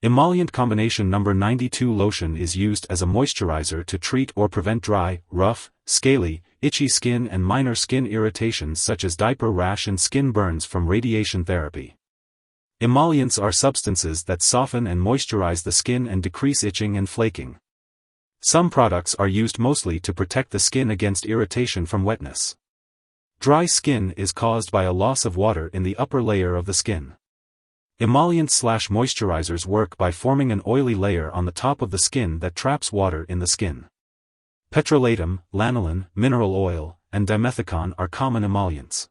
Emollient Combination No. 92 Lotion is used as a moisturizer to treat or prevent dry, rough, scaly, itchy skin and minor skin irritations such as diaper rash and skin burns from radiation therapy. Emollients are substances that soften and moisturize the skin and decrease itching and flaking. Some products are used mostly to protect the skin against irritation from wetness. Dry skin is caused by a loss of water in the upper layer of the skin. Emollients/moisturizers work by forming an oily layer on the top of the skin that traps water in the skin. Petrolatum, lanolin, mineral oil, and dimethicone are common emollients.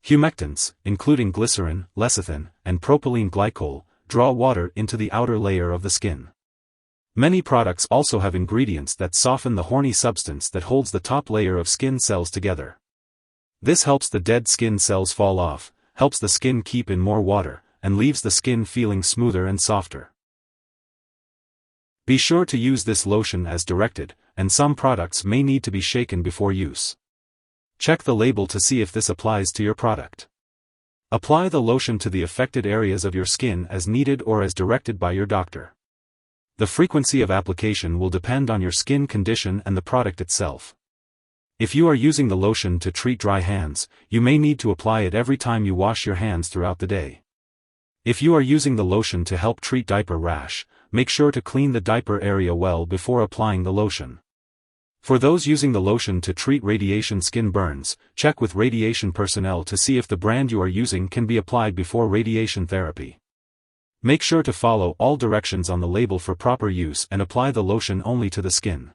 Humectants, including glycerin, lecithin, and propylene glycol, draw water into the outer layer of the skin. Many products also have ingredients that soften the horny substance that holds the top layer of skin cells together. This helps the dead skin cells fall off, helps the skin keep in more water, and leaves the skin feeling smoother and softer. Be sure to use this lotion as directed, and some products may need to be shaken before use. Check the label to see if this applies to your product. Apply the lotion to the affected areas of your skin as needed or as directed by your doctor. The frequency of application will depend on your skin condition and the product itself. If you are using the lotion to treat dry hands, you may need to apply it every time you wash your hands throughout the day. If you are using the lotion to help treat diaper rash, make sure to clean the diaper area well before applying the lotion. For those using the lotion to treat radiation skin burns, check with radiation personnel to see if the brand you are using can be applied before radiation therapy. Make sure to follow all directions on the label for proper use and apply the lotion only to the skin.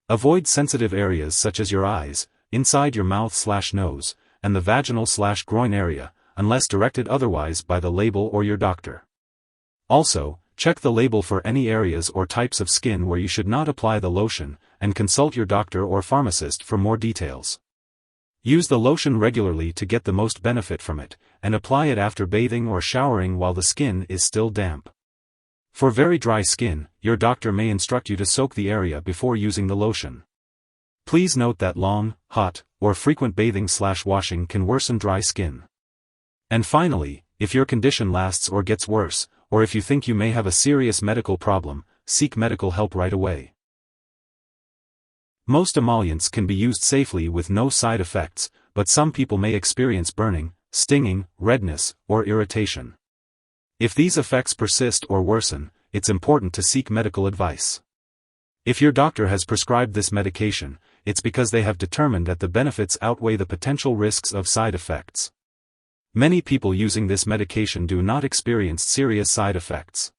Avoid sensitive areas such as your eyes, inside your mouth/nose, and the vaginal/groin area, unless directed otherwise by the label or your doctor. Also, check the label for any areas or types of skin where you should not apply the lotion, and consult your doctor or pharmacist for more details. Use the lotion regularly to get the most benefit from it, and apply it after bathing or showering while the skin is still damp. For very dry skin, your doctor may instruct you to soak the area before using the lotion. Please note that long, hot, or frequent bathing/washing can worsen dry skin. And finally, if your condition lasts or gets worse, or if you think you may have a serious medical problem, seek medical help right away. Most emollients can be used safely with no side effects, but some people may experience burning, stinging, redness, or irritation. If these effects persist or worsen, it's important to seek medical advice. If your doctor has prescribed this medication, it's because they have determined that the benefits outweigh the potential risks of side effects. Many people using this medication do not experience serious side effects.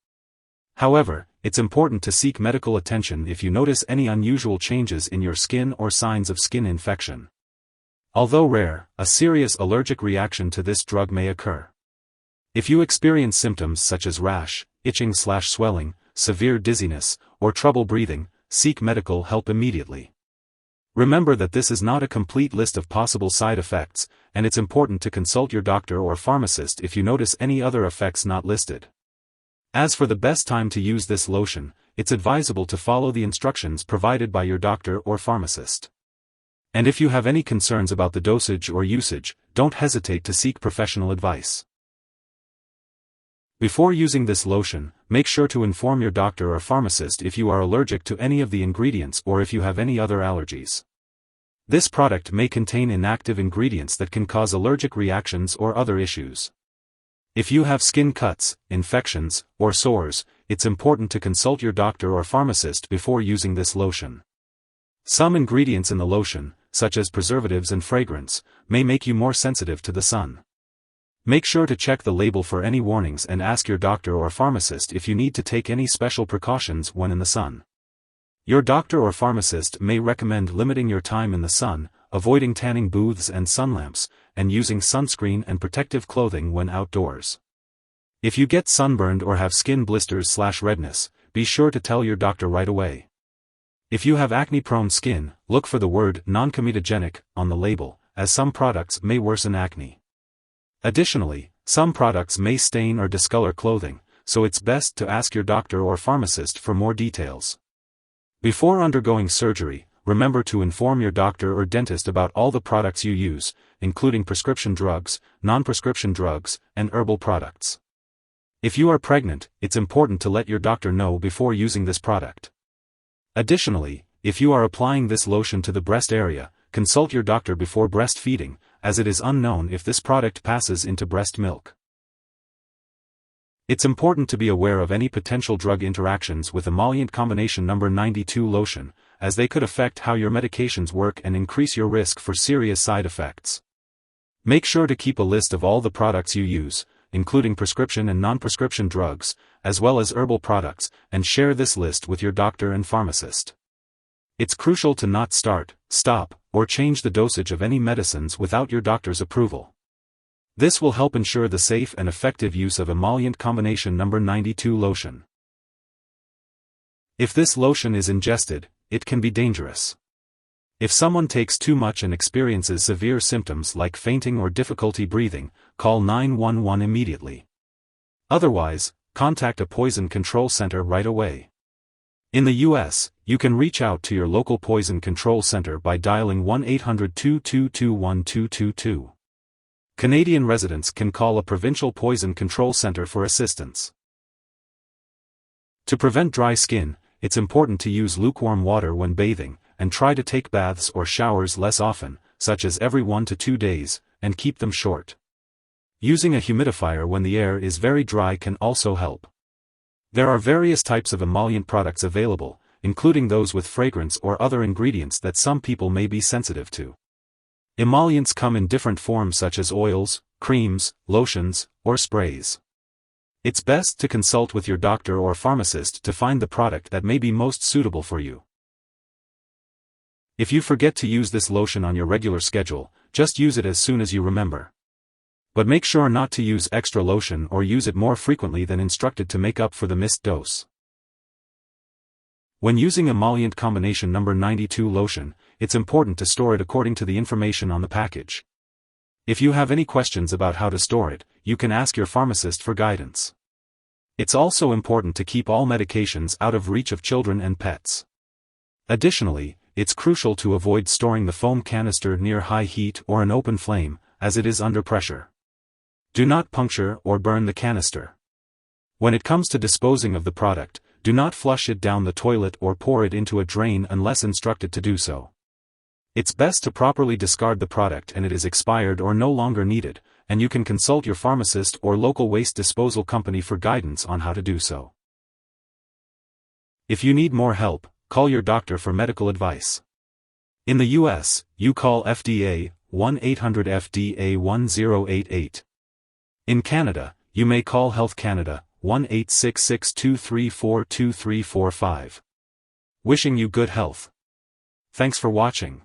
However, it's important to seek medical attention if you notice any unusual changes in your skin or signs of skin infection. Although rare, a serious allergic reaction to this drug may occur. If you experience symptoms such as rash, itching/swelling, severe dizziness, or trouble breathing, seek medical help immediately. Remember that this is not a complete list of possible side effects, and it's important to consult your doctor or pharmacist if you notice any other effects not listed. As for the best time to use this lotion, it's advisable to follow the instructions provided by your doctor or pharmacist. And if you have any concerns about the dosage or usage, don't hesitate to seek professional advice. Before using this lotion, make sure to inform your doctor or pharmacist if you are allergic to any of the ingredients or if you have any other allergies. This product may contain inactive ingredients that can cause allergic reactions or other issues. If you have skin cuts, infections, or sores, it's important to consult your doctor or pharmacist before using this lotion. Some ingredients in the lotion, such as preservatives and fragrance, may make you more sensitive to the sun. Make sure to check the label for any warnings and ask your doctor or pharmacist if you need to take any special precautions when in the sun. Your doctor or pharmacist may recommend limiting your time in the sun, avoiding tanning booths and sun lamps, and using sunscreen and protective clothing when outdoors. If you get sunburned or have skin blisters/redness, be sure to tell your doctor right away. If you have acne-prone skin, look for the word non-comedogenic on the label, as some products may worsen acne. Additionally, some products may stain or discolor clothing, so it's best to ask your doctor or pharmacist for more details. Before undergoing surgery, remember to inform your doctor or dentist about all the products you use, including prescription drugs, non-prescription drugs, and herbal products. If you are pregnant, it's important to let your doctor know before using this product. Additionally, if you are applying this lotion to the breast area, consult your doctor before breastfeeding, as it is unknown if this product passes into breast milk. It's important to be aware of any potential drug interactions with Emollient Combination No. 92 Lotion, as they could affect how your medications work and increase your risk for serious side effects. Make sure to keep a list of all the products you use, including prescription and non-prescription drugs, as well as herbal products, and share this list with your doctor and pharmacist. It's crucial to not start, stop, or change the dosage of any medicines without your doctor's approval. This will help ensure the safe and effective use of Emollient Combination No. 92 Lotion. If this lotion is ingested, it can be dangerous. If someone takes too much and experiences severe symptoms like fainting or difficulty breathing, call 911 immediately. Otherwise, contact a poison control center right away. In the US, you can reach out to your local poison control center by dialing 1-800-222-1222. Canadian residents can call a provincial poison control center for assistance. To prevent dry skin, it's important to use lukewarm water when bathing, and try to take baths or showers less often, such as every 1 to 2 days, and keep them short. Using a humidifier when the air is very dry can also help. There are various types of emollient products available, including those with fragrance or other ingredients that some people may be sensitive to. Emollients come in different forms such as oils, creams, lotions, or sprays. It's best to consult with your doctor or pharmacist to find the product that may be most suitable for you. If you forget to use this lotion on your regular schedule, just use it as soon as you remember. But make sure not to use extra lotion or use it more frequently than instructed to make up for the missed dose. When using Emollient Combination No. 92 Lotion, it's important to store it according to the information on the package. If you have any questions about how to store it, you can ask your pharmacist for guidance. It's also important to keep all medications out of reach of children and pets. Additionally, it's crucial to avoid storing the foam canister near high heat or an open flame, as it is under pressure. Do not puncture or burn the canister. When it comes to disposing of the product, do not flush it down the toilet or pour it into a drain unless instructed to do so. It's best to properly discard the product and it is expired or no longer needed, and you can consult your pharmacist or local waste disposal company for guidance on how to do so. If you need more help, call your doctor for medical advice. In the US, you call FDA, 1-800-FDA-1088. In Canada, you may call Health Canada, 1-866-234-2345. Wishing you good health. Thanks for watching.